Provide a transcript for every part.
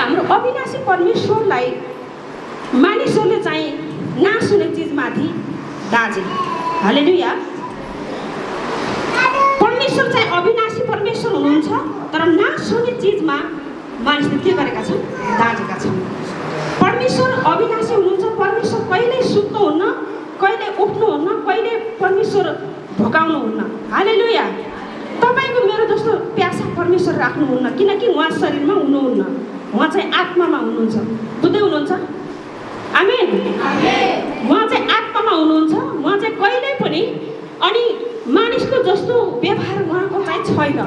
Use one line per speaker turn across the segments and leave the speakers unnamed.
हाम्रो अविनाशी परमेश्वरलाई मानिसहरूले चाहिँ नाश हुने चिजमाथि दाजे। हालेलुया। परमेश्वर चाहिँ अविनाशी परमेश्वर हुनुहुन्छ, तर नाश हुने चिजमा मानिसले के गरेका छन्? दाजेका छन्। परमेश्वर अविनाशी हुनुहुन्छ। परमेश्वर कहिल्यै सुत्नुहुन्न, कहिले उठ्नुहुन्न, कहिले परमेश्वर भोकाउनुहुन्न। हालेलुया। तपाईँको मेरो जस्तो प्यासा परमेश्वर राख्नुहुन्न, किनकि उहाँ शरीरमा हुनुहुन्न, उहाँ चाहिँ आत्मामा हुनुहुन्छ। बुझ्दै हुनुहुन्छ? आमेन। उहाँ चाहिँ आत्मामा हुनुहुन्छ। उहाँ चाहिँ कहिल्यै पनि अनि मानिसको जस्तो व्यवहार उहाँको चाहिँ छैन।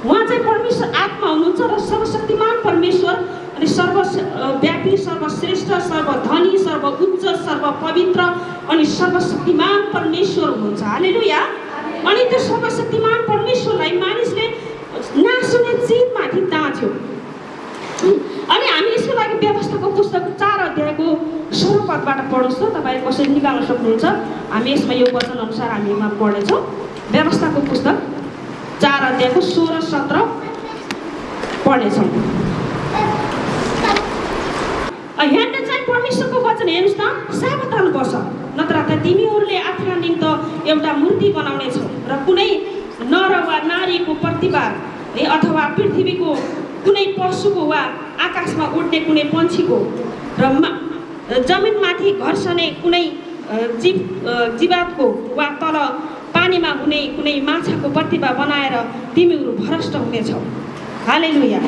उहाँ चाहिँ परमेश्वर आत्मा हुनुहुन्छ र सर्वशक्तिमान परमेश्वर अनि सर्वव्यापी, सर्वश्रेष्ठ, सर्वधनी, सर्वउच्च, सर्वपवित्र अनि सर्वशक्तिमान परमेश्वर हुनुहुन्छ। हालेलुया। अनि त्यो सर्वशक्तिमान परमेश्वरलाई मानिसले नाश हुने चिजमाथि दाँच्यो। अनि हामी यसको लागि व्यवस्थाको पुस्तक 4 अध्यायको 16 पदबाट पढ्नुहोस् त। तपाईँ कसरी निकाल्न सक्नुहुन्छ? हामी यसमा यो वचन अनुसार हामीमा पढ्नेछौँ। व्यवस्थाको पुस्तक 4 अध्यायको 16-17 पढ्नेछौँ। यहाँ चाहिँ परमेश्वरको वचन हेर्नुहोस् त। सावधान बस, नत्र त तिमीहरूले आफ्ना निम्ति एउटा मूर्ति बनाउनेछौ र कुनै नर वा नारीको प्रतिभा अथवा पृथ्वीको कुनै पशुको वा आकाशमा उड्ने कुनै पन्छीको र जमिनमाथि घर्षने कुनै जीवातको वा तल पानीमा हुने कुनै माछाको प्रतिभा बनाएर तिमीहरू भ्रष्ट हुनेछौ। हालेलुया।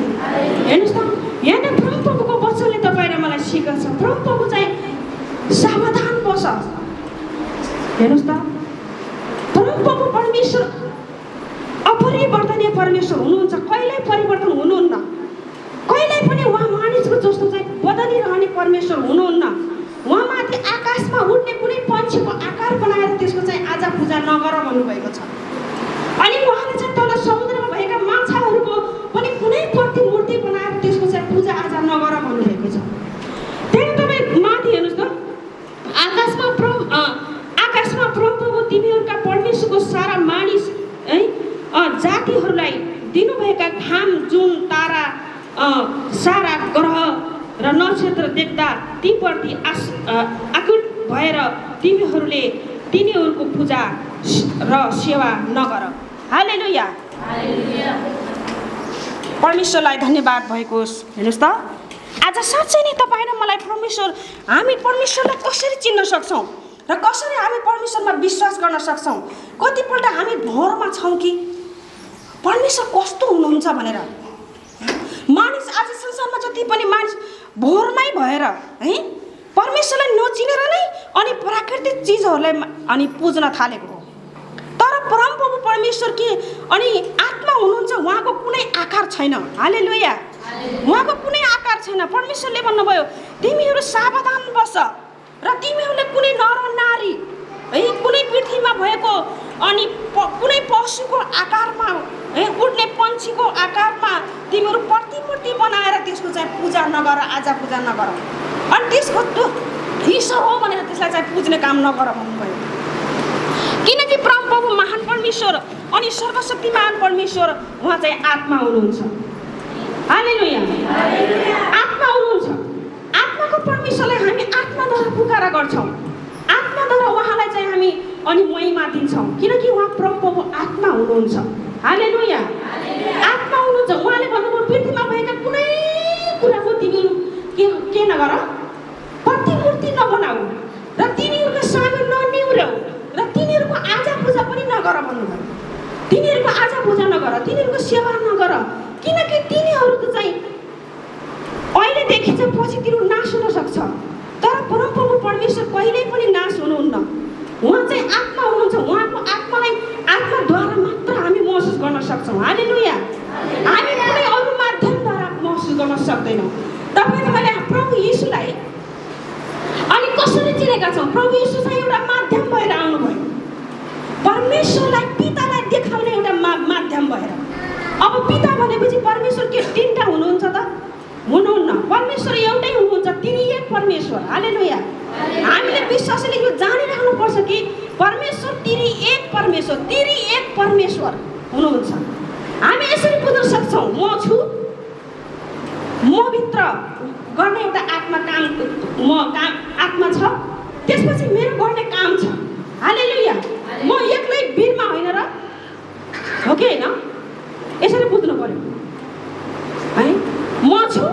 हेर्नुहोस् त, यहाँ परमप्रभुको वचनले तपाईँ र मलाई सिकाउँछ। परमप्रभु चाहिँ सावधान बस। हेर्नुहोस् त, परमप्रभु परमेश्वर अपरिवर्तनीय परमेश्वर हुनुहुन्छ, कहिल्यै परिवर्तन हुनुहुन्न। कहिल्यै पनि उहाँ मानिसको जस्तो चाहिँ बदलिरहने परमेश्वर हुनुहुन्न। उहाँमाथि आकाशमा उड्ने कुनै पन्छीको आकार बनाएर त्यसको चाहिँ आजा पूजा नगर भन्नुभएको छ। अनि उहाँले चाहिँ तल समुद्रमा भएका माछाहरूको पनि कुनै प्रतिमूर्ति बनाएर त्यसको चाहिँ पूजा आजा नगर भन्नुभएको छ। त्यही तपाईँ माथि हेर्नुहोस् त, आकाशमा परमप्रभु तिमीहरूका परमेश्वरको सारा मानिस है जातिहरूलाई दिनुभएका घाम, जुन, तारा, सारा ग्रह र नक्षत्र देख्दा तीप्रति आकुल भएर तिनीहरूको पूजा र सेवा नगर। हालेलुया। परमेश्वरलाई धन्यवाद भएको होस्। हेर्नुहोस् त, आज साँच्चै नै तपाईँ र मलाई हामी परमेश्वरलाई कसरी चिन्न सक्छौँ र कसरी हामी परमेश्वरमा विश्वास गर्न सक्छौँ? कतिपल्ट हामी भ्रममा छौँ कि परमेश्वर कस्तो हुनुहुन्छ भनेर। मानिस आज संसारमा जति पनि मानिस भोरमै भएर है परमेश्वरलाई नचिनेर नै अनि प्राकृतिक चिजहरूलाई अनि पुज्न थालेको हो। तर परमप्रभु परमेश्वर के अनि आत्मा हुनुहुन्छ, उहाँको कुनै आकार छैन। हालेलुया। उहाँको कुनै आकार छैन। परमेश्वरले भन्नुभयो तिमीहरू सावधान बस र तिमीहरूले कुनै नर नारी है कुनै पृथ्वीमा भएको अनि कुनै पशुको आकारमा है उड्ने पन्छीको आकारमा तिमीहरू प्रतिमूर्ति बनाएर त्यसको चाहिँ पूजा नगर, आजा पूजा नगर। अनि त्यसको ईश्वर हो भनेर त्यसलाई चाहिँ पुज्ने काम नगर भन्नुभयो। किनकि परमप्रभु महान परमेश्वर अनि सर्वशक्तिमान परमेश्वर उहाँ चाहिँ आत्मा हुनुहुन्छ। हालेलुया। आत्मा हुनुहुन्छ। आत्माको परमेश्वरलाई हामी आत्माद्वारा पुकारा गर्छौँ। आत्माद्वारा उहाँलाई चाहिँ हामी अनि महिमा दिन्छौँ, किनकि उहाँ परमप्रभु आत्मा हुनुहुन्छ। हालेलुया। आत्मा हुनुहुन्छ। उहाँले भन्नुभयो पृथ्वीमा भएका कुनै कुराको तिमीहरू के नगर, प्रतिमूर्ति नबनाऊ र तिनीहरूको सामु ननिउर्याऊ र तिनीहरूको आजा पूजा पनि नगर भन्नुभयो। तिनीहरूको आजा पूजा नगर, तिनीहरूको सेवा नगर, किनकि तिनीहरूको चाहिँ अहिलेदेखि चाहिँ पछि तिनीहरू नाश हुन सक्छ। तर परमप्रभु परमेश्वर कहिल्यै पनि नाश हुनुहुन्न। उहाँ चाहिँ आत्मा हुनुहुन्छ। उहाँको आत्मालाई आत्माद्वारा मात्र हामी महसुस गर्न सक्छौँ। हालेलुया। हामी कुनै अरू माध्यमद्वारा महसुस गर्न सक्दैनौँ। तपाईँले मैले प्रभु यीशुलाई अनि कसरी चिनेका छौँ? प्रभु यीशु चाहिँ एउटा माध्यम भएर आउनुभयो, परमेश्वरलाई पितालाई देखाउने एउटा माध्यम भएर। अब पिता भनेपछि परमेश्वर के तिनवटा हुनुहुन्छ त? हुनुहुन्न। परमेश्वर एउटै हुनुहुन्छ, त्रिएक परमेश्वर। हालेलुया। हामीले विश्वासले यो जानिराख्नुपर्छ कि परमेश्वर त्रिएक परमेश्वर हुनुहुन्छ। हामी यसरी बुझ्न सक्छौँ, म छु मभित्र गर्ने एउटा आत्मा आत्मा छ, त्यसपछि मेरो गर्ने काम छ। हालेलुया। म एक्लै वीरमा होइन र, हो कि होइन? यसरी बुझ्नु पर्यो है। म छु,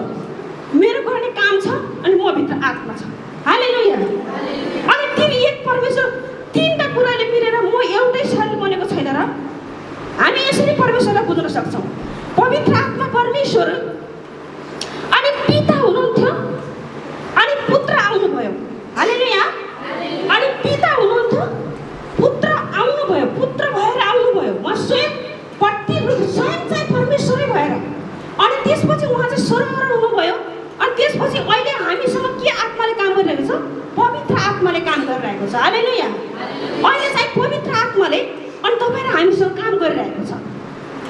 मेरो गर्ने काम छ, अनि मभित्र आत्मा छ। हालेलुया। अनि तिमी एक परमेश्वर, तीनटा कुराले मिलेर म एउटै शरीर बनेको छैन र? हामी यसरी परमेश्वरलाई बुझ्न सक्छौँ। पवित्र आत्मा परमेश्वर अनि पिता हुनुहुन्थ्यो, अनि पुत्र आउनुभयो। हालेलुया। अनि पिता हुनुहुन्थ्यो, पुत्र आउनुभयो, पुत्र भएर आउनुभयो। म स्वयं चाहिँ परमेश्वरै भएर, अनि त्यसपछि उहाँ चाहिँ स्वर्गमा हुनुभयो। अनि त्यसपछि अहिले हामीसँग के आत्माले काम गरिरहेको छ? पवित्र आत्माले काम गरिरहेको छ। हालेलुया। अहिले चाहिँ पवित्र आत्माले अनि तपाईँ र हामीसँग काम गरिरहेको छ।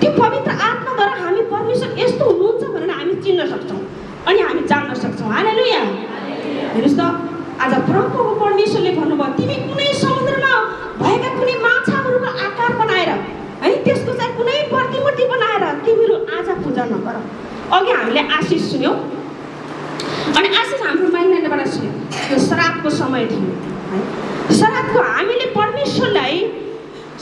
त्यो पवित्र आत्माद्वारा हामी परमेश्वर यस्तो हुनुहुन्छ भनेर हामी चिन्न सक्छौँ अनि हामी जान्न सक्छौँ। हालेलुया। हेर्नुहोस् त, आज प्रभु परमेश्वरले भन्नुभयो, तिमी कुनै समुद्रमा भएका कुनै माछाहरूको आकार बनाएर है, त्यसको चाहिँ कुनै प्रतिमूर्ति बनाएर तिमीहरू आज पूजा नगर। अघि हामीले आशिष सुन्यौँ, अनि आशिष हाम्रो माइनाबाट सुन्यौँ। त्यो श्रापको समय थियो है। श्रापको हामीले परमेश्वरलाई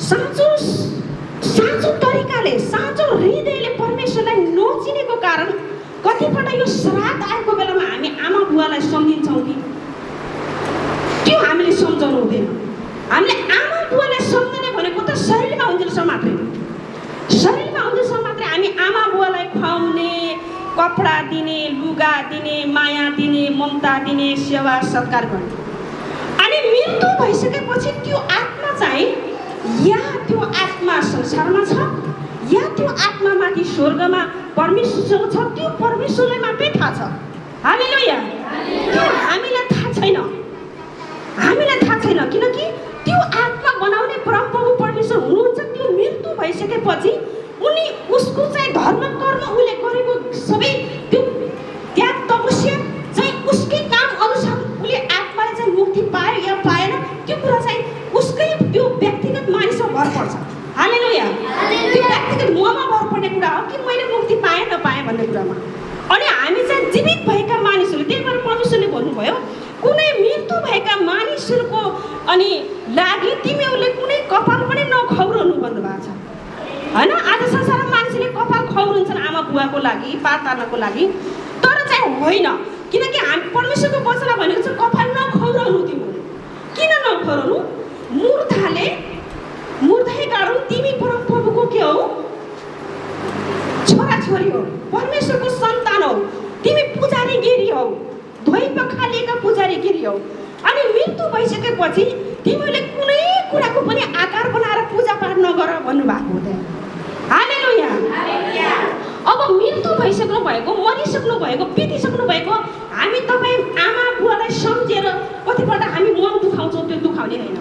साँचो तरिकाले, साँचो हृदयले परमेश्वरलाई नचिनेको कारण कतिपल्ट यो श्राप आएको बेलामा हामी आमा बुवालाई सम्झिन्छौँ कि त्यो हामीले सम्झाउनु हुँदैन। हामीले आमा बुवालाई सम्झने भनेको त शरीरमा हुँदैछ मात्रै, शरीरमा हुँदैछ मात्रै। हामी आमा बुवालाई खुवाउने, कपडा दिने, लुगा दिने, माया दिने, ममता दिने, सेवा सत्कार गर्ने। अनि मृत्यु भइसकेपछि त्यो आत्मा चाहिँ या त्यो आत्मा संसारमा छ, या त्यो आत्मा माथि स्वर्गमा परमेश्वरसँग छ। त्यो परमेश्वरलाई मात्रै थाहा छ। हालेलुया। त्यो हामीलाई थाहा छैन, हामीलाई थाहा छैन, किनकि त्यो आत्मा बनाउने परमप्रभु परमेश्वर हुनुहुन्छ। त्यो मृत्यु भइसकेपछि उनी उसको चाहिँ धर्म कर्म उसले गरेको सबै त्यो त्याग तपस्या चाहिँ उसकै काम अनुसार उसले आत्माले चाहिँ मुक्ति पायो या पाएन, त्यो कुरा चाहिँ उसकै त्यो व्यक्तिगत मानिसमा भर पर्छ। हालेलुया। त्यो व्यक्तिगत ममा भर पर्ने कुरा हो कि मैले मुक्ति पाएँ नपाएँ भन्ने कुरामा। अनि हामी चाहिँ जीवित भएका मानिसहरू, त्यही भएर परमेश्वरले भन्नुभयो, कुनै मृत्यु भएका मानिसहरूको अनि लागि तिमीहरूले कुनै कपाल पनि नखौरनु भन्नुभएको छ होइन। आज संसारमा मानिसले कपाल खौरन्छन् आमा बुवाको लागि, पार तार्नको लागि, तर चाहिँ होइन। किनकि हामी परमेश्वरको वचनमा भनेको छ कपाल नखौरनु तिमीहरू। किन नखौरनु? मुर्दै गाडौँ, तिमी परमप्रभुको के हौ? छोराछोरी हो, परमेश्वरको सन्तान हौ, तिमी पुजारीगिरी हौ, धोइ पखालिएका पुजारीगिरी हौ। अनि मृत्यु भइसकेपछि तिमीहरूले कुनै कुराको पनि आकार बनाएर पूजापाठ नगर भन्नुभएको हुँदैन। हालेलुया। अब मृत्यु भइसक्नु भएको, मरिसक्नु भएको, बितिसक्नु भएको हामी तपाईँ आमा बुवालाई सम्झेर कतिपल्ट हामी मन दुखाउँछौँ, त्यो दुखाउने होइन।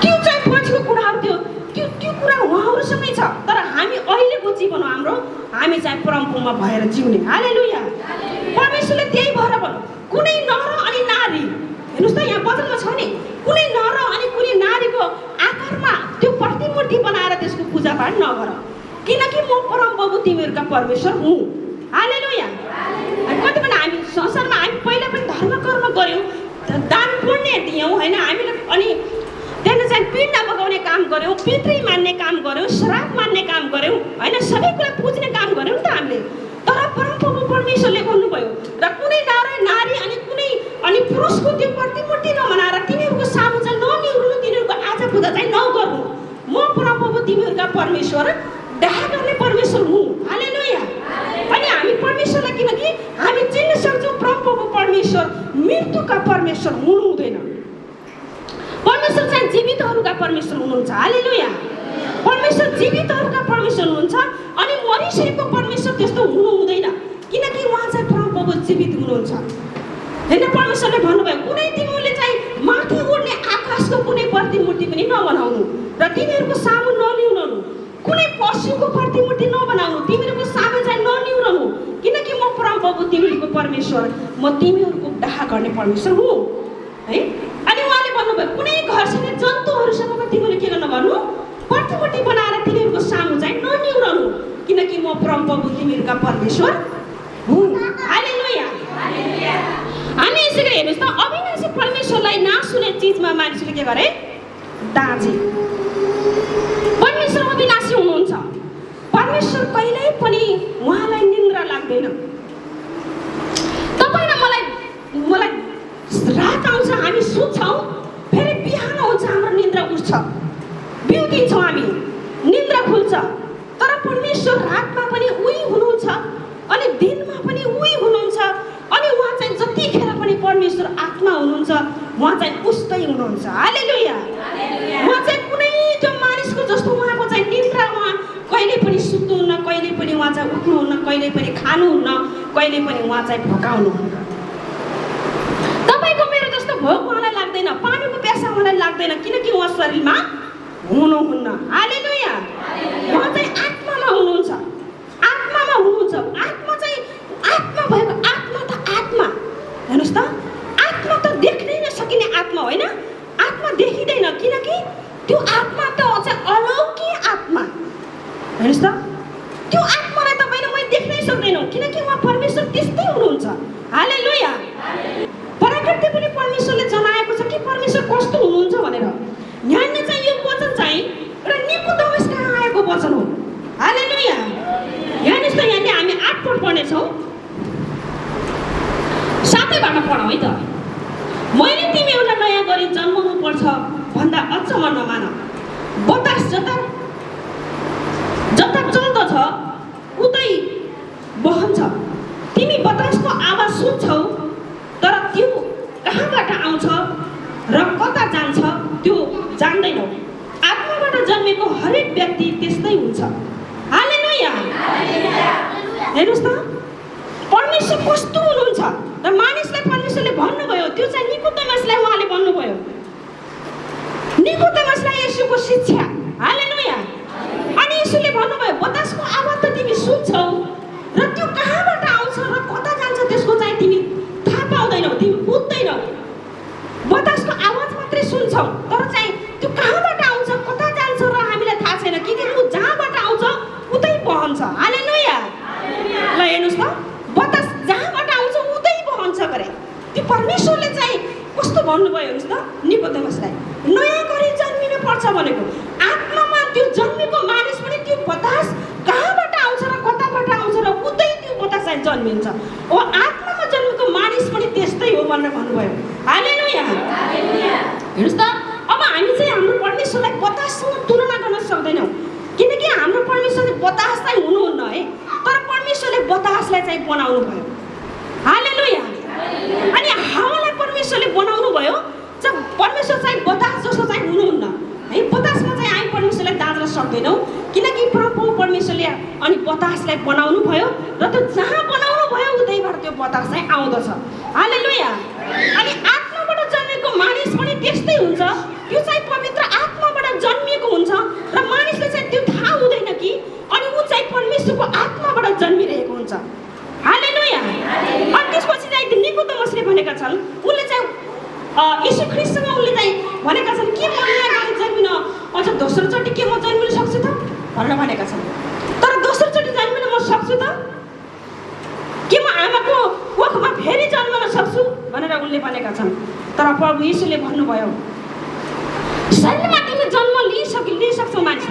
त्यो चाहिँ पछिको कुराहरू, त्यो कुरा उहाँहरूसँगै छ। तर हामी अहिलेको जीवन हाम्रो, हामी चाहिँ परमपुमा भएर जिउने। हालेलुया। परमेश्वरले त्यही भएर भन्नु, कुनै नर अनि नारी, हेर्नुहोस् त यहाँ वचनमा छ नि, कुनै नर अनि कुनै नारीको आकारमा त्यो प्रतिमूर्ति बनाएर त्यसको पूजापाठ नगर, किनकि म परमप्रभु तिमीहरूका परमेश्वर हुँ। हालेलुया। कति बेला हामी संसारमा हामी पहिला पनि धर्म कर्म गऱ्यौँ, दान पुण्य दियौँ होइन, हामीले अनि त्यहाँदेखि चाहिँ पिण्ड बगाउने काम गऱ्यौँ, पितृ मान्ने काम गऱ्यौँ, श्राप मान्ने काम गऱ्यौँ होइन, सबै कुरा पुज्ने काम गऱ्यौँ नि त हामीले। तर परमप्रभु परमेश्वरले भन्नुभयो, र कुनै नारी अनि पुरुषको त्यो प्रतिमूर्ति नबनाएर तिनीहरूको सामु चाहिँ ननिहुनु, तिनीहरूको आज पूजा चाहिँ नगर्नु। म परमप्रभु तिमीहरूका परमेश्वर, डाहा गर्ने परमेश्वर हुँ। हालेलुया। अनि हामी परमेश्वरलाई, किनकि हामी चिन्न सक्छौँ परमप्रभु परमेश्वर मृत्युका परमेश्वर हुनु हुँदैन। परमेश्वर चाहिँ जीवितहरूका परमेश्वर हुनुहुन्छ। हालेलुया। परमेश्वर जीवितहरूका परमेश्वर हुनुहुन्छ, अनि मरिसकेको परमेश्वर त्यस्तो हुनु हुँदैन, किनकि उहाँ चाहिँ परमप्रभु जीवित हुनुहुन्छ। होइन, परमेश्वरले भन्नुभयो, कुनै तिमीहरूले चाहिँ माथि उड्ने आकाशको कुनै प्रतिमूर्ति पनि नबनाउनु, र तिमीहरूको सामु ननिहुनु, कुनै पशुको प्रतिमूर्ति नबनाउनु, तिमीहरूको सामु चाहिँ ननिहुनु, किनकि म परमप्रभु तिमीहरूको परमेश्वर, म तिमीहरूको डाहा गर्ने परमेश्वर हुँ है। अनि उहाँले भन्नुभयो, कुनै घरसँग जन्तुहरूसँग तिमीले के गर्नु, प्रतिमूर्ति बनाएर तिमीहरूको सामु चाहिँ ननिहुनु, किनकि म परमप्रभु तिमीहरूका परमेश्वर हुँ। परमेश्वरलाई नसुने चिजमा मानिसले के गरे? दाँजे। परमेश्वर अविनाशी हुनुहुन्छ। परमेश्वर कहिल्यै पनि उहाँलाई निन्द्रा लाग्दैन। तपाईँ र मलाई रात आउँछ, हामी सुत्छौँ, फेरि बिहान हुन्छ हाम्रो निन्द्रा उठ्छ, बिउतिन्छौँ, हामी निन्द्रा खुल्छ। तर परमेश्वर रातमा पनि उही हुनुहुन्छ अनि दिनमा पनि उही हुनुहुन्छ अनि उहाँ चाहिँ जतिखेर पनि परमेश्वर आत्मा हुनुहुन्छ, उहाँ चाहिँ उस्तै हुनुहुन्छ। हालेलुया। उहाँ चाहिँ कुनै त्यो मानिसको जस्तो उहाँको चाहिँ निन्द्रा, उहाँ कहिले पनि सुत्नुहुन्न, कहिले पनि उहाँ चाहिँ उठ्नुहुन्न, कहिले पनि खानुहुन्न, कहिले पनि उहाँ चाहिँ भकाउनुहुन्न। तपाईँको मेरो जस्तो भोक उहाँलाई लाग्दैन, पानीको प्यासा उहाँलाई लाग्दैन, किनकि उहाँ शरीरमा हुनुहुन्न। हालेलुया। उहाँ चाहिँ आत्मामा हुनुहुन्छ, आत्मामा हुनुहुन्छ। आत्मा चाहिँ आत्मा भएको, आत्मा त आत्मा, हेर्नुहोस् त, आत्मा त देख्नै नसकिने आत्मा होइन, आत्मा देखिँदैन, किनकि त्यो आत्मा त चाहिँ अलौकिक आत्मा, हेर्नुहोस् त। त्यो आत्मालाई तपाईँ र मैले देख्नै सक्दैनौँ, किनकि उहाँ परमेश्वर त्यस्तै हुनुहुन्छ। हालेलुया। प्राकृतिक पनि परमेश्वरले जनाएको छ कि परमेश्वर कस्तो हुनुहुन्छ भनेर। यहाँनिर चाहिँ यो वचन चाहिँ एउटा निकोदेमसका आएको वचन हो। हालेलुया। यहाँनिर त यहाँनिर हामी 8 पद पढ्नेछौँ, सातैबाट पढौँ है त। मैले तिमीहरूलाई नयाँ गरी जन्माउनु पर्छ भन्दा अचम्म नमान। बतास जता चल्दछ उतै बहन्छ। तिमी बतासको आवाज सुन्छौ, तर त्यो कहाँबाट आउँछ र कता जान्छ त्यो जान्दैनौ। आत्माबाट जन्मेको हरेक व्यक्ति त्यस्तै हुन्छ। हालेलुया। हेर्नुहोस् त, परमेश्वर कस्तो हुनुहुन्छ र मानिसलाई परमेश्वरले भन्नुभयो, त्यो चाहिँ निकोदेमसलाई उहाँले भन्नुभयो, निकोदेमसलाई येशूको शिक्षा। हालेलुया। अनि येशूले भन्नुभयो, बतासको आवाज त तिमी सुन्छौ र त्यो कहाँबाट आउँछ र कता जान्छ त्यसको चाहिँ तिमी थाहा पाउँदैनौ, तिमी बुझ्दैनौ। बतासको आवाज मात्रै सुन्छौ, तर चाहिँ त्यो कहाँबाट आउँछ, कता जान्छ र हामीलाई थाहा छैन, किनकि ऊ जहाँबाट आउँछ उतै बहन्छ। हालेलुया। ल हेर्नुहोस् त, बतास जहाँबाट आउँछ उतै बहन्छ गरे। त्यो परमेश्वरले चाहिँ कस्तो भन्नुभयो हेर्नुहोस् त निकोदेमसलाई, नयाँ गरी जन्मिनु पर्छ भनेको। आत्मामा त्यो जन्मेको मानिस पनि त्यो बतास कहाँबाट आउँछ र कताबाट आउँछ र उतै त्यो बतास चाहिँ जन्मिन्छ। ओ आत्मामा जन्मेको मानिस पनि त्यस्तै हो भनेर भन्नुभयो। हालेलुया। हेर्नुहोस् त, अब हामी चाहिँ हाम्रो परमेश्वरलाई बताससँग तुलना गर्न सक्दैनौँ, किनकि हाम्रो परमेश्वरले बतास चाहिँ हुनुहुन्न है, तर परमेश्वरले बतासलाई चाहिँ बनाउनु भयो। हालेलुया। अनि हावालाई परमेश्वरले बनाउनु भयो, जब परमेश्वर चाहिँ बतास जस्तो चाहिँ हुनुहुन्न है। बतासमा चाहिँ हामी परमेश्वरलाई दाँच्न सक्दैनौँ, किनकि प्रभु परमेश्वरले अनि बतासलाई बनाउनु भयो र त्यो जहाँ बनाउनु भयो उतैबाट त्यो बतास चाहिँ आउँदछ। हालेलुया। अनि आत्माबाट जन्मेको मानिस पनि त्यस्तै हुन्छ, त्यो चाहिँ पवित्र आत्माबाट जन्मिएको हुन्छ र मानिसले चाहिँ त्यो थाहा हुँदैन कि अनि ऊ चाहिँ परमेश्वरको आत्माबाट जन्मिरहेको हुन्छ। हालेलुया। अनि त्यसपछि चाहिँ निकोदेमसले भनेका छन्, उसले चाहिँ येशू ख्रीष्टसँग उसले चाहिँ भनेका छन्, के म नयाँ गरी जन्मिन अझ दोस्रोचोटि के म जन्मिन सक्छु त भनेर भनेका छन्। तर दोस्रोचोटि जन्मिन म सक्छु त, के म आमाको कोखमा फेरि जन्मन सक्छु भनेर उनले भनेका छन्। तर प्रभु येशूले भन्नुभयो, शरीरमा तिमी जन्म लिइसक्छौ मानिस,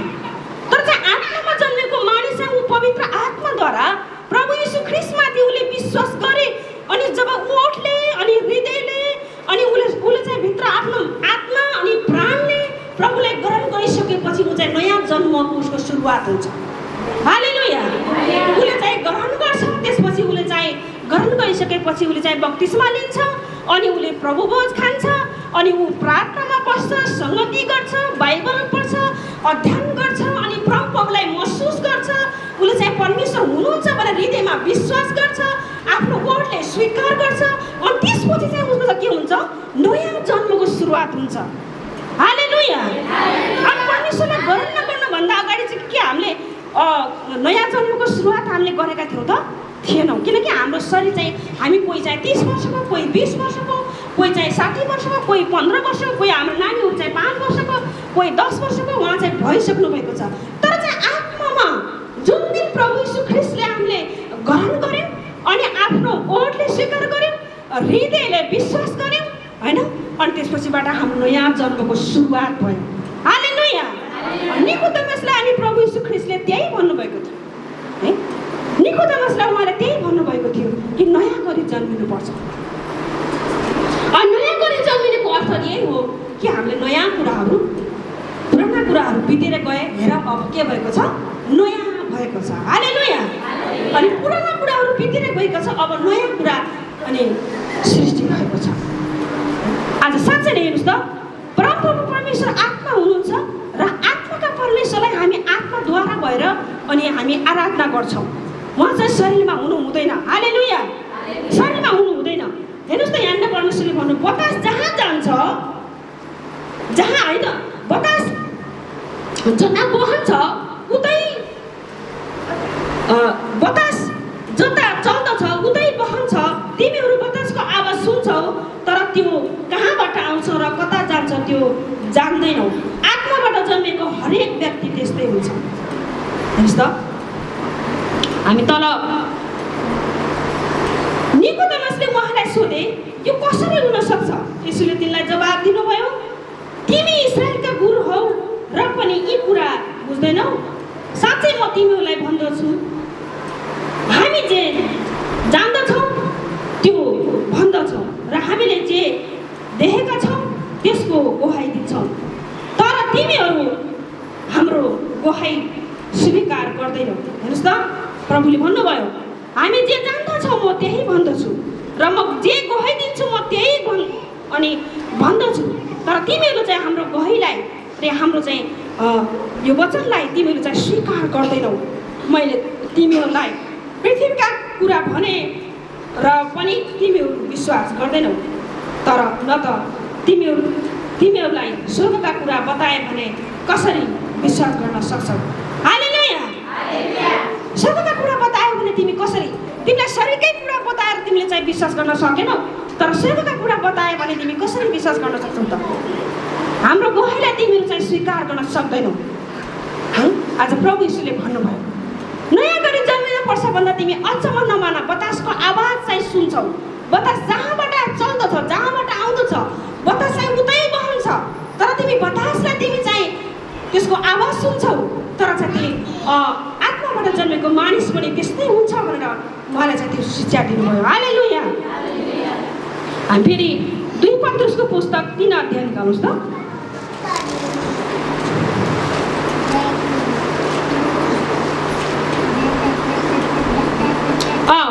तर चाहिँ आत्मामा जन्मेको मानिस चाहिँ ऊ पवित्र आत्माद्वारा प्रभु येशू ख्रीष्टमाथि उसले विश्वास गरे अनि जब ऊ ओठले अनि हृदयले अनि उसले चाहिँ भित्र आफ्नो आत्मा अनि प्राणले प्रभुलाई ग्रहण गरिसकेपछि ऊ चाहिँ नयाँ जन्मको उसको सुरुवात हुन्छ। हालेलुया। उसले चाहिँ ग्रहण गर्छ, त्यसपछि उसले चाहिँ ग्रहण गरिसकेपछि उसले चाहिँ बप्तिस्मा लिन्छ अनि उसले प्रभु भोज खान्छ अनि ऊ प्रार्थनामा बस्छ, सङ्गति गर्छ, बाइबल पढ्छ, अध्ययन गर्छ अनि प्रभुलाई महसुस गर्छ। उसले चाहिँ परमेश्वर हुनुहुन्छ भनेर हृदयमा विश्वास गर्छ, आफ्नो ओठले स्वीकार गर्छ अनि त्यसपछि चाहिँ उसको के हुन्छ, नयाँ जन्मको सुरुवात हुन्छ। हालेलुया। अब परमेश्वरलाई ग्रहण नगर्नुभन्दा अगाडि चाहिँ के हामीले नयाँ जन्मको सुरुवात हामीले गरेका थियौँ त? थिएनौँ, किनकि हाम्रो शरीर चाहिँ हामी कोही चाहिँ 30 वर्षको, कोही 20 वर्षको, कोही चाहिँ 60 वर्षको, कोही 15 वर्षको, कोही हाम्रो नानीहरू चाहिँ 5 वर्षको, कोही 10 वर्षको उहाँ चाहिँ भइसक्नु भएको छ। तर चाहिँ आत्मामा जुन दिन प्रभु येशू ख्रीष्टले हामीले ग्रहण गऱ्यौँ अनि आफ्नो ओठले स्वीकार गऱ्यौँ, हृदयले विश्वास गऱ्यौँ होइन, त्यसपछिबाट हाम्रो नयाँ जन्मको सुरुवात भयो। हालेलुया। निकोदेमसलाई अनि प्रभु यीशु ख्रीष्टले त्यही भन्नुभएको थियो है। निकोदेमसलाई उहाँले त्यही भन्नुभएको थियो कि नयाँ गरी जन्मिनुपर्छ। अनि नयाँ गरी जन्मिनुको अर्थ यही हो कि हामीले नयाँ कुराहरू, पुराना कुराहरू बितेर गए, हेर अब के भएको छ, नयाँ भएको छ। हालेलुया। अनि पुराना कुराहरू बितेर गएको छ, अब नयाँ कुरा अनि सृष्टि भएको छ। आज साँच्चै नै हेर्नुहोस् त, परमप्रभु परमेश्वर आत्मा हुनुहुन्छ र आत्माका परमेश्वरलाई हामी आत्माद्वारा भएर अनि हामी आराधना गर्छौँ। उहाँ चाहिँ शरीरमा हुनु हुँदैन। हालेलुया। शरीरमा हुनु हुँदैन। हेर्नुहोस् त, यहाँनिर परमेश्वरले भन्नु, बतास जहाँ जान्छ, जहाँ होइन, बतास जता बहन्छ उतै, बतास जता चल्दछ उतै बहन्छ। तिमीहरू बतासको आवाज सुन्छौ तर त्यो कहाँबाट आउँछ र कता जान्छ त्यो जान्दैनौ। आत्माबाट जन्मेको हरेक व्यक्ति त्यस्तै हुन्छ। हेर्नुहोस् त, हामी तल निकोदेमसले उहाँलाई सोधे, यो कसरी हुन सक्छ? यसुले तिनलाई जवाब दिनुभयो, तिमी इस्राएलका गुरु हौ र पनि यी कुरा बुझ्दैनौ? साँच्चै म तिमीहरूलाई भन्दछु, हामी जे जान्दछौँ त्यो भन्दछौँ र हामीले जे देखेका छौँ त्यसको गोहाइ दिन्छौँ, तर तिमीहरू हाम्रो गोहाइ स्वीकार गर्दैनौ। हेर्नुहोस् त, प्रभुले भन्नुभयो, हामी जे जान्दछौँ म त्यही भन्दछु र म जे गोहाइ दिन्छु म त्यही अनि भन्दछु, तर तिमीहरू चाहिँ हाम्रो गोहाइलाई र हाम्रो चाहिँ यो वचनलाई तिमीहरू चाहिँ स्वीकार गर्दैनौ। मैले तिमीहरूलाई पृथ्वीका कुरा भने र पनि तिमीहरू विश्वास गर्दैनौ, तर न त तिमीहरूलाई स्वर्गका कुरा बताए भने कसरी विश्वास गर्न सक्छौ? हालेलुया। स्वर्गका कुरा बतायो भने तिमी कसरी, तिमीलाई शरीरकै कुरा बताएर तिमीले चाहिँ विश्वास गर्न सकेनौ, तर स्वर्गका कुरा बतायो भने तिमी कसरी विश्वास गर्न सक्छौ त? हाम्रो गोहाइलाई तिमीहरू चाहिँ स्वीकार गर्न सक्दैनौ। आज प्रभु यीशुले भन्नुभयो, नयाँ गरी जन्मिनुपर्छ भन्दा तिमी अचम्म नमान, बतासको आवाज चाहिँ सुन्छौ। बतास जहाँबाट चल्दछ, जहाँबाट आउँदछ, बतास चाहिँ उतै बहन्छ, तर तिमी बतासलाई तिमी चाहिँ त्यसको आवाज सुन्छौ, तर चाहिँ तिमी आत्माबाट जन्मेको मानिस पनि त्यस्तै हुन्छ भनेर उहाँले चाहिँ त्यो शिक्षा दिनुभयो। हालेलुया। हामी फेरि 2 पत्रुसको पुस्तक 3 अध्याय निकाल्नुहोस् त।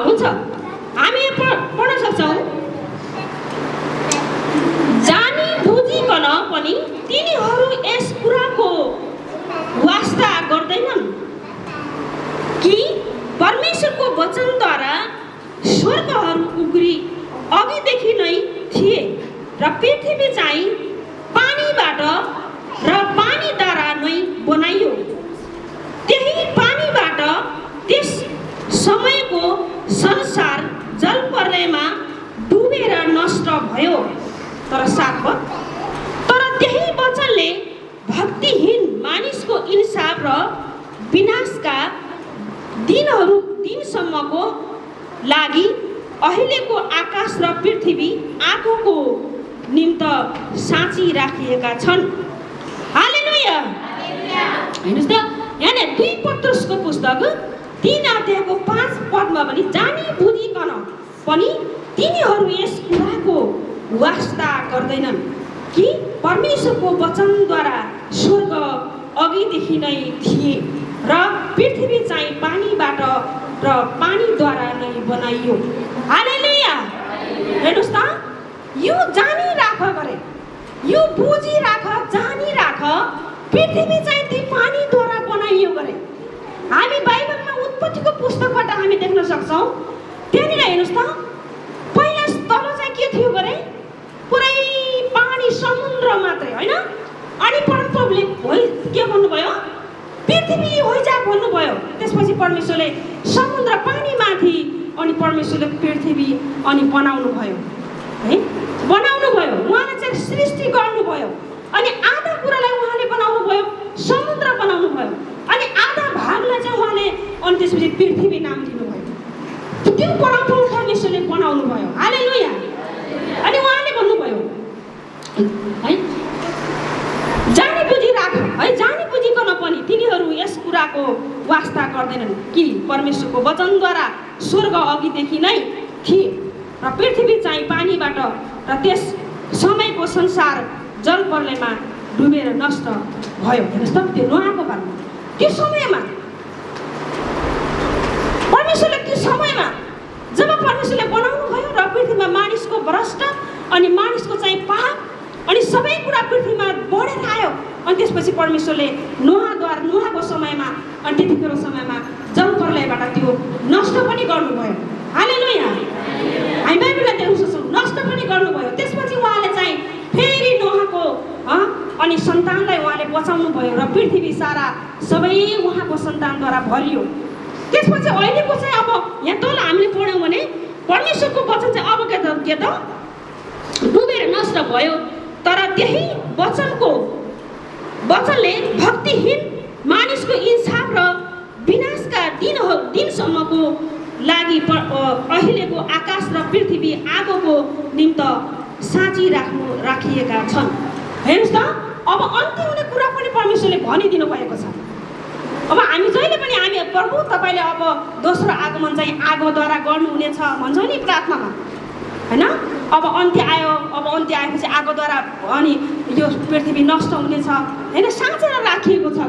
हुन्छ, हामी पढ्न सक्छौँ, जानी बुझिकन पनि तिनीहरू यस कुराको वास्ता गर्दैनन् कि परमेश्वरको वचनद्वारा स्वर्गहरू उग्री अघिदेखि नै थिए र पृथ्वी चाहिँ पानीबाट र पानीद्वारा नै बनाइयो। त्यही पानीबाट त्यस समयको संसार जलप्रलयमा डुबेर नष्ट भयो। तर 7 पद, तर त्यही वचनले भक्तिहीन मानिसको इन्साफ र विनाशका दिनसम्मको लागि अहिलेको आकाश र पृथ्वी आँखोको निम्त साँची राखिएका छन्। हालेलुया। हेर्नुहोस् त, यहाँ 2 पत्रुसको पुस्तक 3 अध्यायको 5 पदमा पनि जानी बुझिकन पनि तिनीहरू यस कुराको वास्ता गर्दैनन् कि परमेश्वरको वचनद्वारा स्वर्ग अघिदेखि नै थिए र पृथ्वी चाहिँ पानीबाट र पानीद्वारा नै बनाइयो। हालेलुया। हेर्नुहोस् त, यो जानिराख गरे, यो बुझिराख, जानिराख, पृथ्वी चाहिँ ती पानीद्वारा बनाइयो गरे। हामी बाइबलमा उत्पत्तिको पुस्तकबाट हामी देख्न सक्छौँ, त्यहाँनिर हेर्नुहोस् त, पहिला तल चाहिँ के थियो गरे, पुरै पानी, समुद्र मात्रै होइन। अनि परमप्रभुले के भन्नुभयो, पृथ्वी होइजा भन्नुभयो। त्यसपछि परमेश्वरले समुद्र पानीमाथि अनि परमेश्वरले पृथ्वी अनि बनाउनु भयो है, बनाउनु भयो। उहाँले चाहिँ सृष्टि गर्नुभयो अनि आधा कुरालाई उहाँले बनाउनु भयो, समुद्र बनाउनु भयो, अनि आधा भागलाई चाहिँ उहाँले अनि त्यसपछि पृथ्वी नाम दिनुभयो। त्यो परमप्रभु परमेश्वरले बनाउनु भयो। हालेलुया। अनि उहाँले भन्नुभयो वास्ता गर्दैनन् कि परमेश्वरको वचनद्वारा स्वर्ग अघिदेखि नै थिए र पृथ्वी चाहिँ पानीबाट र त्यस समयको संसार जल प्रलयमा डुबेर नष्ट भयो। हेर्नुहोस् त त्यो नोआको बारेमा त्यो समयमा परमेश्वरले त्यो समयमा जब परमेश्वरले बनाउनु भयो र पृथ्वीमा मानिसको भ्रष्ट अनि मानिसको चाहिँ पाप अनि सबै कुरा पृथ्वीमा बढेर आयो अनि त्यसपछि परमेश्वरले नोआको समयमा अनि त्यतिखेर समयमा जल प्रलयबाट त्यो नष्ट पनि गर्नुभयो। हालेलुया। हामी बाइबललाई देख्न सक्छौँ नष्ट पनि गर्नुभयो। त्यसपछि उहाँले चाहिँ फेरि नोआको अनि सन्तानलाई उहाँले बचाउनु भयो र पृथ्वी सारा सबै उहाँको सन्तानद्वारा भरियो। त्यसपछि अहिलेको चाहिँ अब यहाँ तल हामीले पढ्यौँ भने परमेश्वरको वचन चाहिँ अब के त डुबेर नष्ट भयो। तर त्यही वचनले भक्तिहीन मानिसको इन्साफ र विनाशका दिनसम्मको लागि अहिलेको आकाश र पृथ्वी आगोको निम्त राखिएका छन्। हेर्नुहोस् त अब अन्त्य हुने कुरा पनि परमेश्वरले भनिदिनु भएको छ। अब हामी जहिले पनि हामी प्रभु तपाईँले अब दोस्रो आगमन चाहिँ आगोद्वारा गर्नुहुनेछ भन्छौँ नि प्रार्थनामा, होइन? अब अन्त्य आयो, अब अन्त्य आएपछि आगोद्वारा अनि यो पृथ्वी नष्ट हुनेछ, होइन? साँचेर राखिएको छ।